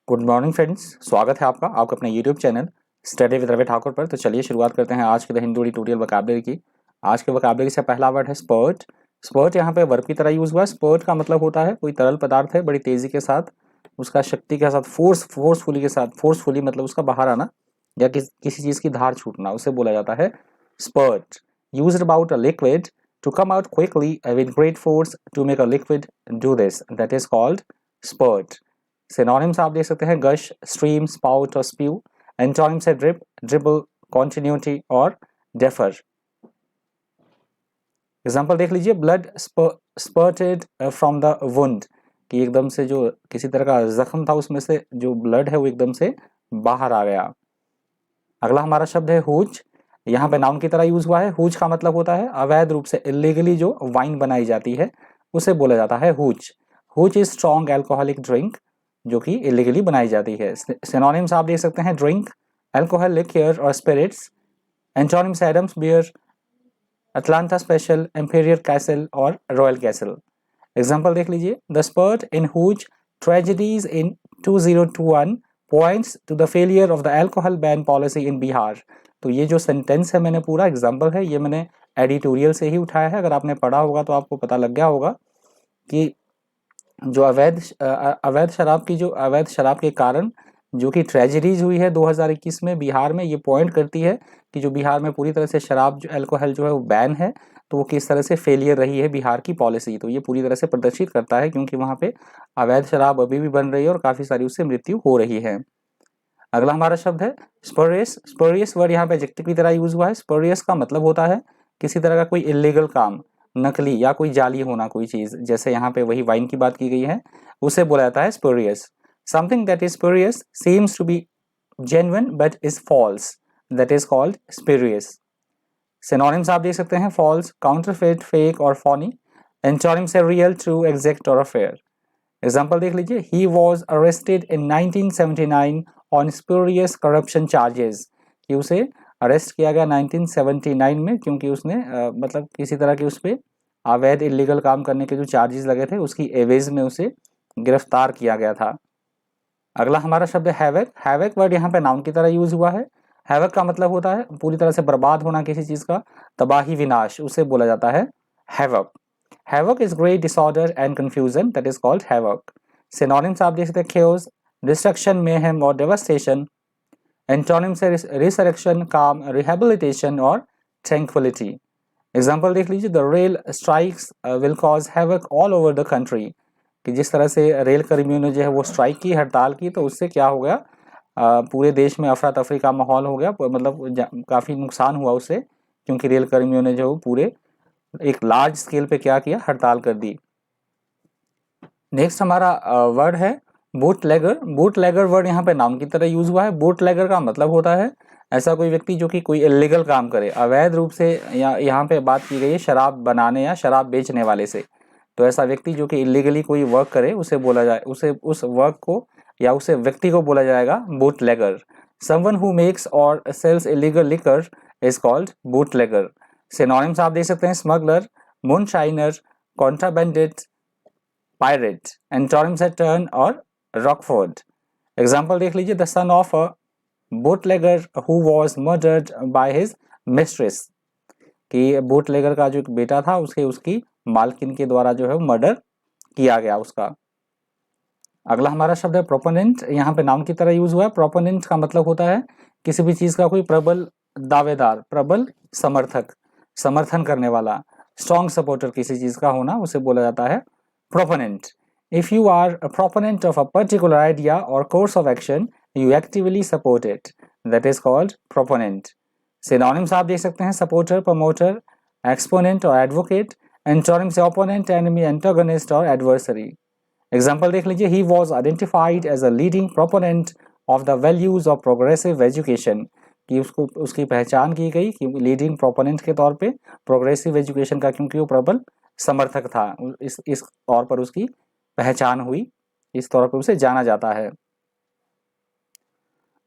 Good morning friends, स्वागत है आपका अपने YouTube channel study with Ravi Thakur पर। तो चलिए शुरुआत करते हैं आज के द हिंदू ट्यूटोरियल वोकैबुलरी की। आज के वोकैबुलरी से पहला वर्ड है स्पर्ट। स्पर्ट यहाँ पे वर्ब की तरह यूज हुआ है। स्पर्ट का मतलब होता है कोई तरल पदार्थ है बड़ी तेजी के साथ, उसका शक्ति के साथ फोर्सफुली मतलब उसका बाहर आना या किसी चीज की धार छूटना, उसे बोला जाता है spurt. Used about a liquid to come out quickly with great force to make a liquid do this, that is called spurt. Synonyms आप देख सकते हैं गश, स्ट्रीम, स्पाउट और स्प्यू। एंटोनिम्स है ड्रिप, ड्रिबल, कॉन्टिन्यूटी और defer. Example देख लीजिए, blood spurted from the wound, कि एकदम से जो किसी तरह का जख्म था उसमें से जो ब्लड है वो एकदम से बाहर आ गया। अगला हमारा शब्द है हुज। यहाँ पे नाउन की तरह यूज हुआ है। हुज का मतलब होता है अवैध रूप से, इलीगली जो वाइन बनाई जाती है उसे बोला जाता है hooch. Hooch is strong alcoholic drink जो कि इलीगली बनाई जाती है। सिनोनिम्स आप देख सकते हैं ड्रिंक, अल्कोहल, लिक्यर और spirits. Antonyms Adams beer, Atlanta special, Imperial Castle और रॉयल कैसल। एग्जाम्पल देख लीजिए, the spurt in hooch tragedies in 2021 points to the failure of the alcohol ban policy in Bihar. तो ये जो सेंटेंस है, मैंने पूरा एग्जाम्पल है ये मैंने एडिटोरियल से ही उठाया है। अगर आपने पढ़ा होगा तो आपको पता लग गया होगा कि जो अवैध शराब के कारण जो कि ट्रेजेडीज हुई है 2021 में बिहार में, ये पॉइंट करती है कि जो बिहार में पूरी तरह से शराब जो अल्कोहल जो है वो बैन है, तो वो किस तरह से फेलियर रही है बिहार की पॉलिसी। तो ये पूरी तरह से प्रदर्शित करता है क्योंकि वहाँ पे अवैध शराब अभी भी बन रही है और काफ़ी सारी उससे मृत्यु हो रही है। अगला हमारा शब्द है स्पोरियस। स्पोरियस वर्ड यहाँ पे एडजेक्टिव की तरह यूज हुआ है। स्पोरियस का मतलब होता है किसी तरह का कोई इलीगल काम, नकली या कोई जाली होना कोई चीज, जैसे यहाँ पे वही वाइन की बात की गई है, उसे बोला जाता है spurious. Something that is spurious seems to be genuine but is false, that is called spurious. Synonyms आप देख सकते हैं फॉल्स, काउंटरफेट, फेक और फॉनी। एंटोनिम्स है रियल, ट्रू, एग्जैक्ट और अफेयर। एग्जाम्पल देख लीजिए, he was arrested in 1979 on spurious corruption charges, कि उसे अरेस्ट किया गया 1979 में क्योंकि उसने मतलब किसी तरह के उस पर अवैध इलीगल काम करने के जो चार्जेस लगे थे उसकी एवेज में उसे गिरफ्तार किया गया था। अगला हमारा शब्द है हैवक। हैवक वर्ड यहाँ पे नाउन की तरह यूज हुआ है। हैवक का मतलब होता है पूरी तरह से बर्बाद होना किसी चीज का, तबाही, विनाश, उसे बोला जाता है havoc. Havoc is great disorder and confusion, that is called havoc. Synonyms आप देख सकते हैं chaos, destruction, mayhem और devastation. Antonyms है resurrection, calm, rehabilitation और tranquility. Example देख लीजिए, the rail strikes will cause havoc all over the country. कि जिस तरह से रेल कर्मियों ने जो है वो स्ट्राइक की, हड़ताल की, तो उससे क्या हो गया, पूरे देश में अफरा तफरी का माहौल हो गया, मतलब काफ़ी नुकसान हुआ उससे, क्योंकि रेल कर्मियों ने जो पूरे एक लार्ज स्केल पे क्या किया, हड़ताल कर दी। नेक्स्ट हमारा वर्ड है बूटलेगर। बूटलेगर वर्ड यहाँ पे नाउन की तरह यूज हुआ है। बूटलेगर का मतलब होता है ऐसा कोई व्यक्ति जो कि कोई इलीगल काम करे, अवैध रूप से, या यहाँ पे बात की गई है शराब बनाने या शराब बेचने वाले से। तो ऐसा व्यक्ति जो कि इलीगली कोई वर्क करे उसे बोला जाए, उसे उस वर्क को या उसे व्यक्ति को बोला जाएगा bootlegger. Someone who makes or sells illegal liquor is called bootlegger. Synonyms आप देख सकते हैं smuggler, moonshiner, contrabanded, pirate. Antonyms है टर्न और रॉकफोर्ड। एग्जाम्पल देख लीजिए, the son of a bootlegger who was murdered by his mistress, कि bootlegger का जो एक बेटा था उसके उसकी मालकिन के द्वारा जो है मर्डर किया गया उसका। अगला हमारा शब्द है प्रोपोनेंट। यहाँ पे नाउन की तरह यूज हुआ है। प्रोपोनेंट का मतलब होता है किसी भी चीज का कोई प्रबल दावेदार, प्रबल समर्थक, समर्थन करने वाला, स्ट्रॉन्ग सपोर्टर किसी चीज का होना, उसे बोला जाता है proponent. If you are a proponent of a particular idea और course of action you actively support it, that is called proponent. Synonyms आप देख सकते हैं सपोर्टर, प्रमोटर, एक्सपोनेंट और advocate. Antonyms opponent, enemy, antagonist और एडवर्सरी। एग्जाम्पल देख लीजिए, he was identified as a leading proponent of the values of progressive education, कि उसको उसकी पहचान की गई कि लीडिंग प्रोपोनेंट के तौर पे प्रोग्रेसिव एजुकेशन का, क्योंकि वो प्रबल समर्थक था, इस तौर पर उसकी पहचान हुई, इस तौर पर उसे जाना जाता है।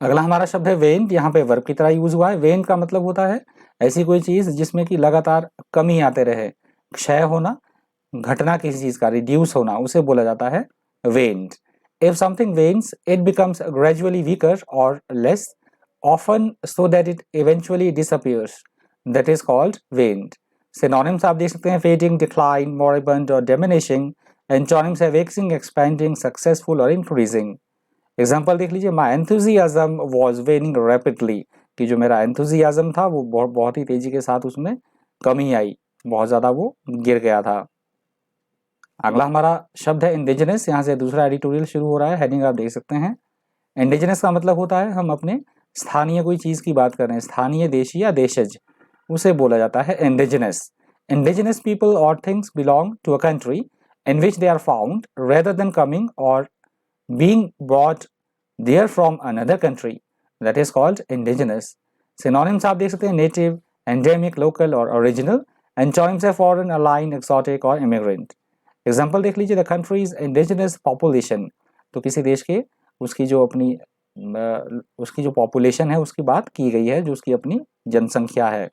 अगला हमारा शब्द है वेन। यहाँ पे वर्ब की तरह यूज हुआ है। वेन का मतलब होता है ऐसी कोई चीज जिसमें कि लगातार कमी आते रहे, क्षय होना, घटना किसी चीज का, रिड्यूस होना, उसे बोला जाता है वेन्ड। If something wanes, it becomes gradually weaker or less, often so that it eventually disappears. That is called waned. Synonyms आप देख सकते हैं fading, decline, moribund और diminishing. Antonyms है waxing, expanding, successful और increasing. एग्जाम्पल देख लीजिए, माई एंथुजियाज्म वॉज वेनिंग रैपिडली, कि जो मेरा एंथुजियाज्म था वो बहुत ही तेजी के साथ उसमें कमी आई, बहुत ज़्यादा वो गिर गया था। अगला हमारा शब्द है इंडिजिनस। यहाँ से दूसरा एडिटोरियल शुरू हो रहा है, हेडिंग आप देख सकते हैं। इंडिजिनस का मतलब होता है हम अपने स्थानीय कोई चीज़ की बात कर रहे हैं, स्थानीय, देशी या देशज, उसे बोला जाता है indigenous. Indigenous people or things belong to a country in which they are found rather than coming or being brought there from another country, that is called indigenous. Synonyms आप देख सकते हैं native, endemic, local और original. Antonyms है foreign, alien, exotic और immigrant. Example देख लीजिए, the country's indigenous population, तो किसी देश के उसकी जो अपनी उसकी जो population है उसकी बात की गई है, जो उसकी अपनी जनसंख्या है।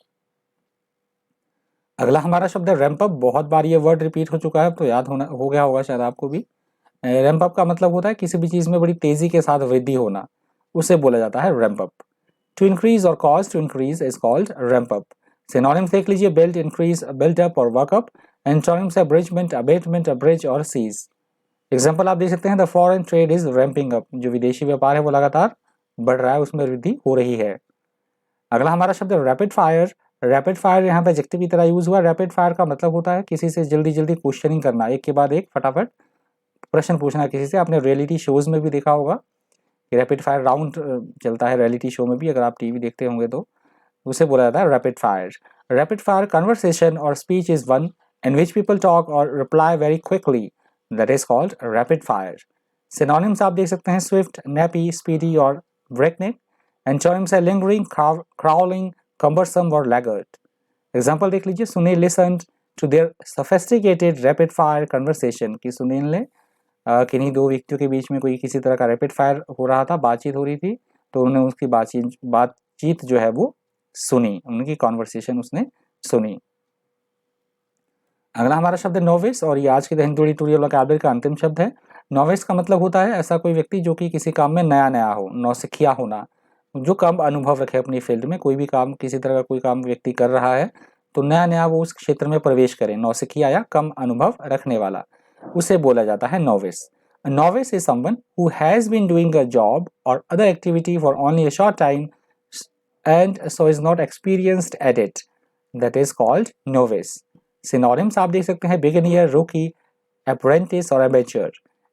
अगला हमारा शब्द है रैंप अप। बहुत बार ये वर्ड रिपीट हो चुका है तो याद हो गया होगा शायद आपको भी। रैंप अप का मतलब होता है किसी भी चीज़ में बड़ी तेज़ी के साथ वृद्धि होना, उसे बोला जाता है रैंप अप। टू इंक्रीज और cause to increase is called ramp up. Synonyms देख लीजिए, बिल्ड, इंक्रीज, बिल्ड अप और वर्क अप। एंटोनिम्स है अब्रिजमेंट, अबेटमेंट, अब्रिज और सीज। एग्जाम्पल आप देख सकते हैं, the foreign trade is ramping up, जो विदेशी व्यापार है वो लगातार बढ़ रहा है, उसमें वृद्धि हो रही है। अगला हमारा शब्द है रैपिड फायर। रैपिड फायर यहाँ पे एडजेक्टिव की तरह यूज हुआ। रैपिड फायर का मतलब होता है किसी से जल्दी जल्दी क्वेश्चनिंग करना, एक के बाद एक फटाफट प्रश्न पूछना किसी से। आपने रियलिटी शोज में भी देखा होगा कि रैपिड फायर राउंड चलता है रियलिटी शो में भी, अगर आप टीवी देखते होंगे तो उसे बोला जाता है rapid fire. Rapid fire conversation और speech is one in which people talk और reply very quickly, that is called rapid fire. Synonyms आप देख सकते हैं स्विफ्ट, नैपी, स्पीडी और ब्रेकनेक। एंटोनिम्स है लिंगरिंग, क्राउलिंग, कम्बरसम और लैगर्ट। एग्जाम्पल देख लीजिए, Sunil listened to their sophisticated rapid fire conversation, कि सुनील ने किन्हीं दो व्यक्तियों के बीच में कोई किसी तरह का रैपिड फायर हो रहा था, बातचीत हो रही थी, तो उन्होंने उसकी बातचीत जो है वो सुनी, उनकी कॉन्वर्सेशन उसने सुनी। अगला हमारा शब्द है नोविस, और ये आज के हिंदू एडिटोरियल वोकैबुलरी का अंतिम शब्द है। नोविस का मतलब होता है ऐसा कोई व्यक्ति जो कि किसी काम में नया नया हो, नौसिखिया होना, जो कम अनुभव रखे अपनी फील्ड में। कोई भी काम, किसी तरह का कोई काम व्यक्ति कर रहा है तो नया नया वो उस क्षेत्र में प्रवेश करे, नौसिखिया या कम अनुभव रखने वाला, उसे बोला जाता है novice. A novice is someone who has been doing a job or other activity for only a short time and so is not experienced at it. That is called novice. Synonyms आप देख सकते हैं beginner, rookie, apprentice और amateur.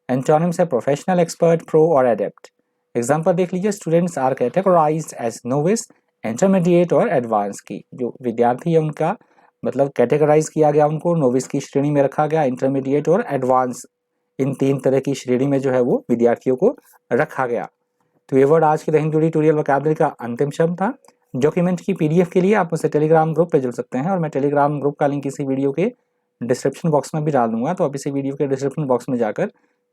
Antonyms है professional, expert, pro और adept. Example देख लीजिए, students are categorized as novice, intermediate और advanced की। जो विद्यार्थी है उनका मतलब कैटेगराइज किया गया, उनको नोविस की श्रेणी में रखा गया, इंटरमीडिएट और एडवांस, इन तीन तरह की श्रेणी में जो है वो विद्यार्थियों को रखा गया। तो ये वर्ड आज के द हिंदू एडिटोरियल वोकैबुलरी का अंतिम शब्द था। डॉक्यूमेंट की पीडीएफ के लिए आप मुझसे टेलीग्राम ग्रुप पे जुड़ सकते हैं, और मैं टेलीग्राम ग्रुप का लिंक इसी वीडियो के डिस्क्रिप्शन बॉक्स में भी डाल दूंगा, तो आप इसी वीडियो के डिस्क्रिप्शन बॉक्स में जाकर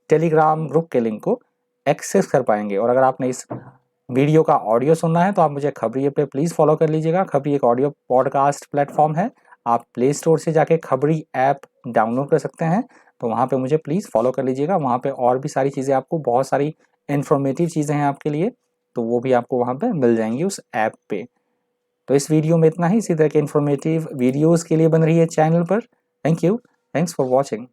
टेलीग्राम ग्रुप के लिंक को एक्सेस कर पाएंगे। और अगर आपने इस वीडियो का ऑडियो सुनना है तो आप मुझे खबरी ऐप पे प्लीज़ फॉलो कर लीजिएगा। खबरी एक ऑडियो पॉडकास्ट प्लेटफॉर्म है, आप प्ले स्टोर से जाके खबरी ऐप डाउनलोड कर सकते हैं, तो वहाँ पे मुझे प्लीज़ फॉलो कर लीजिएगा। वहाँ पे और भी सारी चीज़ें, आपको बहुत सारी इन्फॉर्मेटिव चीज़ें हैं आपके लिए, तो वो भी आपको वहाँ पे मिल जाएंगी उस ऐप पे। तो इस वीडियो में इतना ही। इसी तरह के इन्फॉर्मेटिव वीडियोज़ के लिए बन रही है चैनल पर। Thank you, thanks for watching.